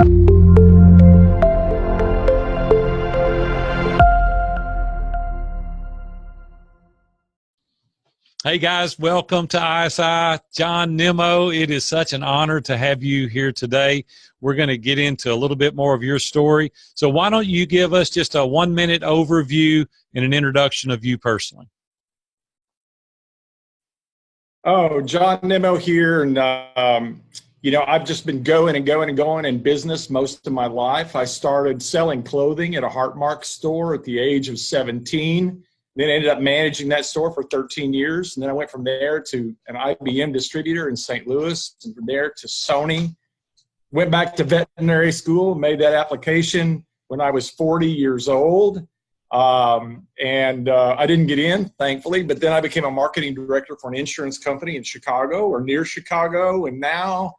Hey guys, welcome to ISI. John Nimmo, it is such an honor to have you here today. We're going to get into a little bit more of your story. So why don't you give us just a 1-minute overview and an introduction of you personally? Oh, John Nimmo here. And, I've just been going in business most of my life. I started selling clothing at a Heart Mark store at the age of 17. Then ended up managing that store for 13 years. And then I went from there to an IBM distributor in St. Louis, and from there to Sony. Went back to veterinary school, made that application when I was 40 years old. I didn't get in, thankfully, but then I became a marketing director for an insurance company in Chicago or near Chicago. And now,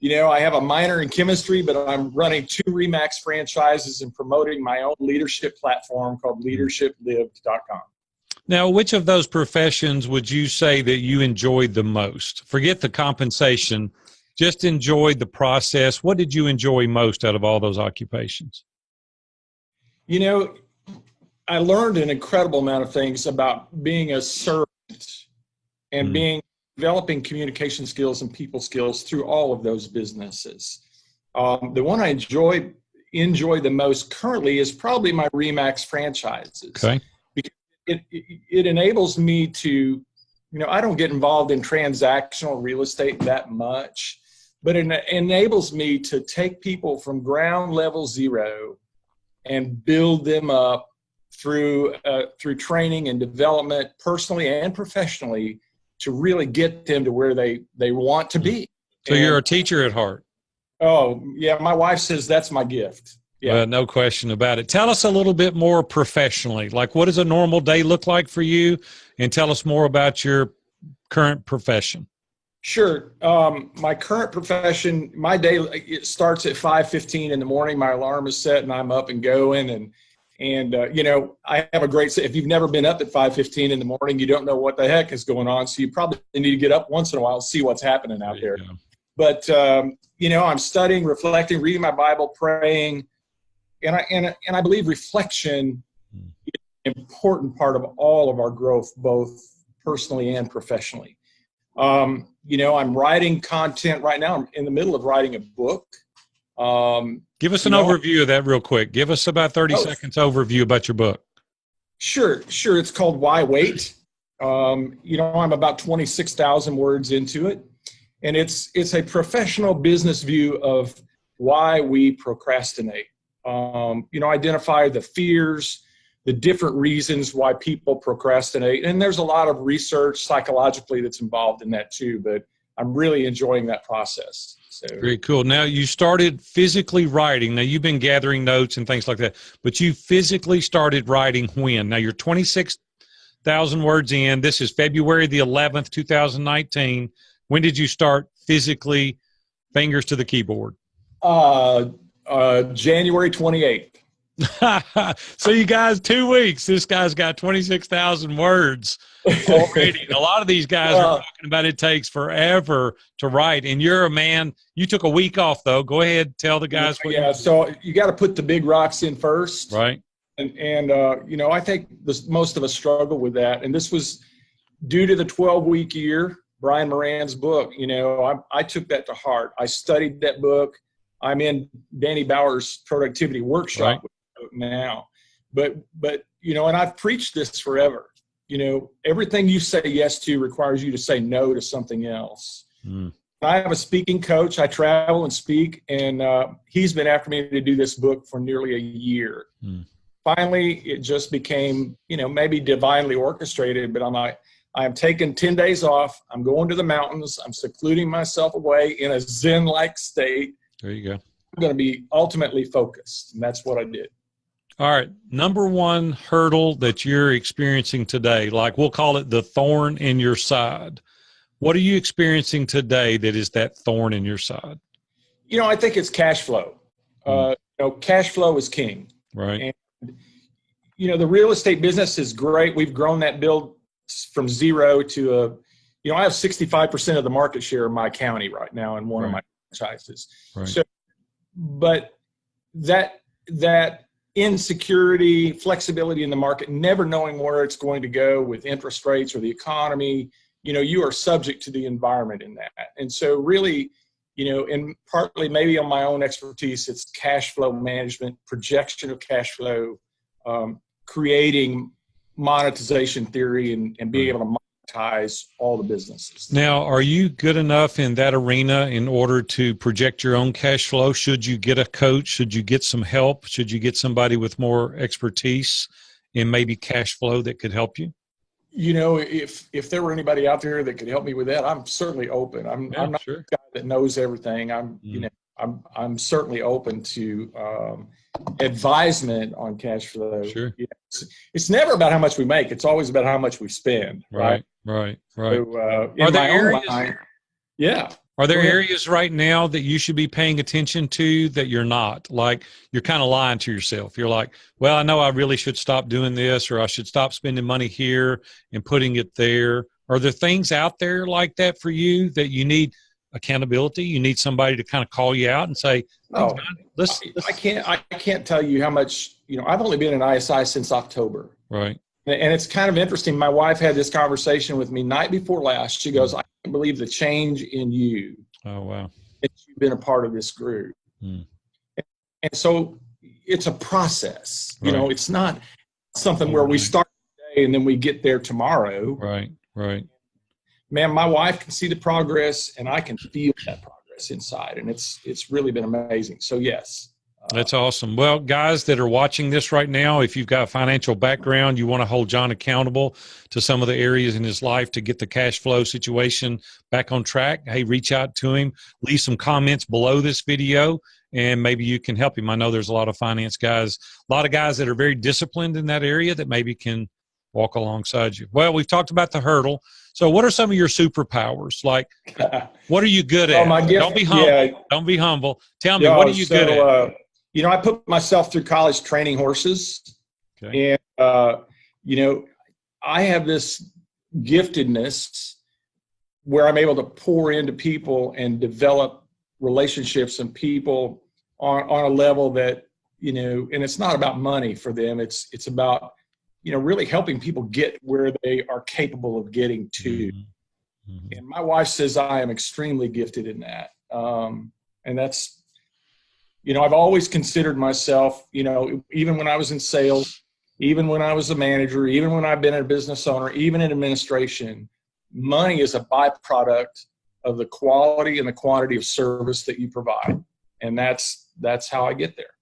I have a minor in chemistry, but I'm running 2 RE/MAX franchises and promoting my own leadership platform called leadershiplived.com. Now, which of those professions would you say that you enjoyed the most? Forget the compensation, just enjoyed the process. What did you enjoy most out of all those occupations? I learned an incredible amount of things about being a servant and developing communication skills and people skills through all of those businesses. The one I enjoy the most currently is probably my RE/MAX franchises. Okay. Because it enables me to, I don't get involved in transactional real estate that much, but it enables me to take people from ground level zero and build them up through training and development, personally and professionally, to really get them to where they want to be. So you're a teacher at heart. Oh, yeah. My wife says that's my gift. Yeah. Well, no question about it. Tell us a little bit more professionally. Like, what does a normal day look like for you? And tell us more about your current profession. Sure. My current profession, my day, it starts at 5:15 in the morning. My alarm is set and I'm up and going. And I have a great, if you've never been up at 5:15 in the morning, you don't know what the heck is going on. So you probably need to get up once in a while and see what's happening out there. But, I'm studying, reflecting, reading my Bible, praying. And I believe reflection is an important part of all of our growth, both personally and professionally. I'm writing content right now. I'm in the middle of writing a book. Give us an overview of that real quick. Give us about 30 seconds overview about your book. Sure. It's called Why Wait. I'm about 26,000 words into it. And it's a professional business view of why we procrastinate. Identify the fears, the different reasons why people procrastinate. And there's a lot of research psychologically that's involved in that too, but I'm really enjoying that process. So. Very cool. Now, you started physically writing. Now, you've been gathering notes and things like that, but you physically started writing when? Now, you're 26,000 words in. This is February the 11th, 2019. When did you start physically, fingers to the keyboard? January 28th. So you guys, 2 weeks, this guy's got 26,000 words already. A lot of these guys are talking about it takes forever to write. And you're a man, you took a week off though. Go ahead, tell the guys what you so you got to put the big rocks in first. Right. And I think most of us struggle with that. And this was due to the 12-week year, Brian Moran's book. I took that to heart. I studied that book. I'm in Danny Bauer's productivity workshop now, but and I've preached this forever. Everything you say yes to requires you to say no to something else. I have a speaking coach. I travel and speak, and he's been after me to do this book for nearly a year. Finally, it just became, maybe divinely orchestrated, but I'm like, I'm taking 10 days off. I'm going to the mountains. I'm secluding myself away in a Zen-like state. There you go. I'm going to be ultimately focused, and that's what I did. All right. Number one hurdle that you're experiencing today, like we'll call it the thorn in your side. What are you experiencing today that is that thorn in your side? I think it's cash flow. Cash flow is king. Right. And, the real estate business is great. We've grown that build from zero to I have 65% of the market share in my county right now in one of my franchises. Right. So but that insecurity, flexibility in the market, never knowing where it's going to go with interest rates or the economy, you are subject to the environment in that. And so really, and partly maybe on my own expertise, it's cash flow management, projection of cash flow, creating monetization theory, and being able to monetize all the businesses. Now, are you good enough in that arena in order to project your own cash flow? Should you get a coach? Should you get some help? Should you get somebody with more expertise in maybe cash flow that could help you? If there were anybody out there that could help me with that, I'm certainly open. I'm not sure. a guy that knows everything. I'm certainly open to advisement on cash flow. Sure. It's never about how much we make. It's always about how much we spend. Right. So, Are there areas? Yeah. Are there areas right now that you should be paying attention to that you're not? Like you're kind of lying to yourself. You're like, well, I know I really should stop doing this, or I should stop spending money here and putting it there. Are there things out there like that for you that you need accountability? You need somebody to kind of call you out and say, oh, I can't tell you how much, I've only been in ISI since October. Right. And it's kind of interesting. My wife had this conversation with me night before last. She goes, I can't believe the change in you. Oh, wow. That you've been a part of this group. And so it's a process. It's not something where we start today and then we get there tomorrow. Right. Man, my wife can see the progress and I can feel that progress inside. And it's really been amazing. So, yes. That's awesome. Well, guys that are watching this right now, if you've got a financial background, you want to hold John accountable to some of the areas in his life to get the cash flow situation back on track, hey, reach out to him, leave some comments below this video, and maybe you can help him. I know there's a lot of finance guys, a lot of guys that are very disciplined in that area that maybe can walk alongside you. Well, we've talked about the hurdle. So what are some of your superpowers? Like, what are you good at? Don't be humble. Yeah. Don't be humble. Tell me, what are you good at? I put myself through college training horses. Okay. And, I have this giftedness where I'm able to pour into people and develop relationships and people on a level that, and it's not about money for them. It's about, really helping people get where they are capable of getting to. And my wife says I am extremely gifted in that. And that's, I've always considered myself, even when I was in sales, even when I was a manager, even when I've been a business owner, even in administration, money is a byproduct of the quality and the quantity of service that you provide. And that's how I get there.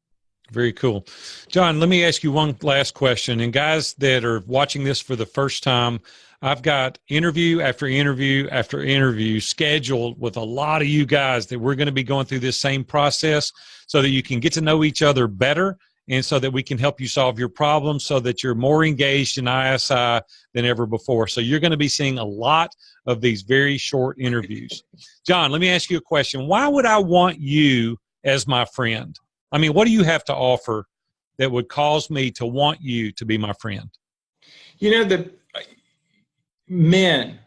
Very cool. John, let me ask you one last question. And guys that are watching this for the first time, I've got interview after interview after interview scheduled with a lot of you guys that we're going to be going through this same process so that you can get to know each other better and so that we can help you solve your problems so that you're more engaged in ISI than ever before. So you're going to be seeing a lot of these very short interviews. John, let me ask you a question. Why would I want you as my friend? I mean, what do you have to offer that would cause me to want you to be my friend? The men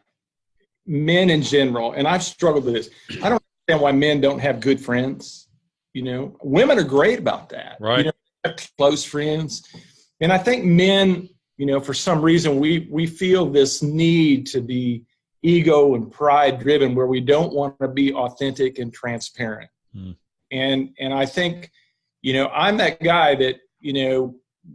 in general, and I've struggled with this. I don't understand why men don't have good friends. Women are great about that. Right. Have close friends. And I think men, for some reason, we feel this need to be ego and pride driven where we don't want to be authentic and transparent. And I think, I'm that guy that,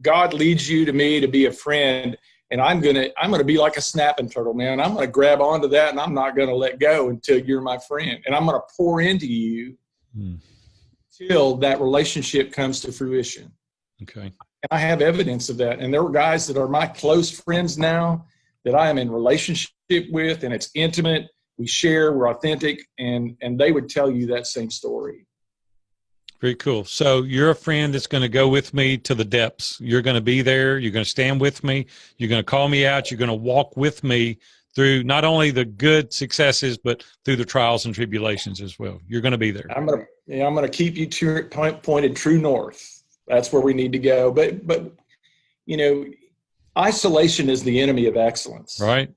God leads you to me to be a friend, and I'm gonna be like a snapping turtle, man. I'm gonna grab onto that, and I'm not gonna let go until you're my friend, and I'm gonna pour into you till that relationship comes to fruition. Okay. And I have evidence of that, and there are guys that are my close friends now that I am in relationship with, and it's intimate. We share, we're authentic, and they would tell you that same story. Very cool. So you're a friend that's going to go with me to the depths. You're going to be there. You're going to stand with me. You're going to call me out. You're going to walk with me through not only the good successes, but through the trials and tribulations as well. You're going to be there. I'm going to keep you pointed true north. That's where we need to go. But isolation is the enemy of excellence. Right.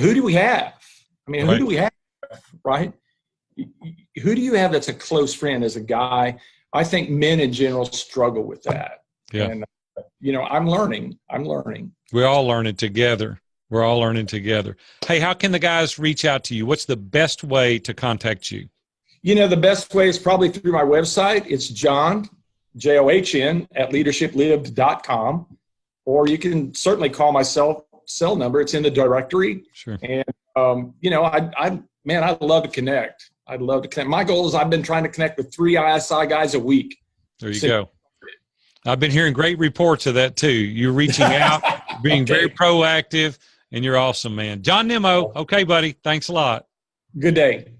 Who do we have? I mean, right. Who do we have? Right. Who do you have that's a close friend as a guy? I think men in general struggle with that. Yeah. And, I'm learning. We're all learning together. We're all learning together. Hey, how can the guys reach out to you? What's the best way to contact you? The best way is probably through my website. It's John, John, at leadershiplived.com. Or you can certainly call my cell number. It's in the directory. Sure. And, I'd love to connect. I'd love to connect. My goal is I've been trying to connect with 3 ISI guys a week. There you go. I've been hearing great reports of that too. You're reaching out, being very proactive, and you're awesome, man. John Nimmo. Okay, buddy. Thanks a lot. Good day.